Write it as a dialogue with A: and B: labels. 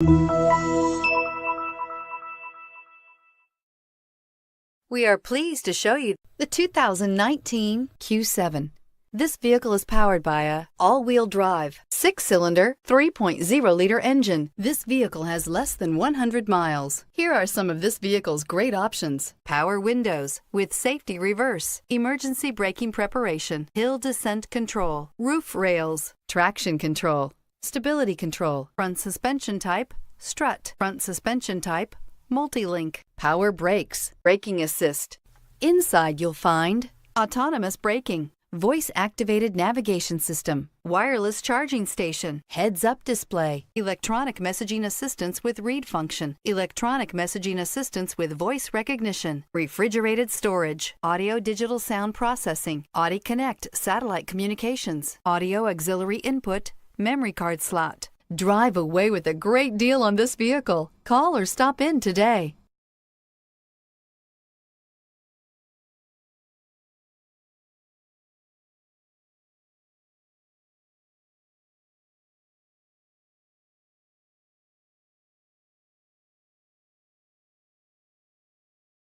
A: We are pleased to show you the 2019 Q7. This vehicle is powered by a all-wheel drive, 6-cylinder, 3.0-liter engine. This vehicle has less than 100 miles. Here are some of this vehicle's great options: power windows with safety reverse, emergency braking preparation, hill descent control, roof rails, traction control, stability control, front suspension type, strut, front suspension type, multi-link, power brakes, braking assist. Inside you'll find autonomous braking, voice-activated navigation system, wireless charging station, heads-up display, electronic messaging assistance with read function, electronic messaging assistance with voice recognition, refrigerated storage, audio-digital sound processing, Audi Connect satellite communications, audio auxiliary input, memory card slot. Drive away with a great deal on this vehicle. Call or stop in today.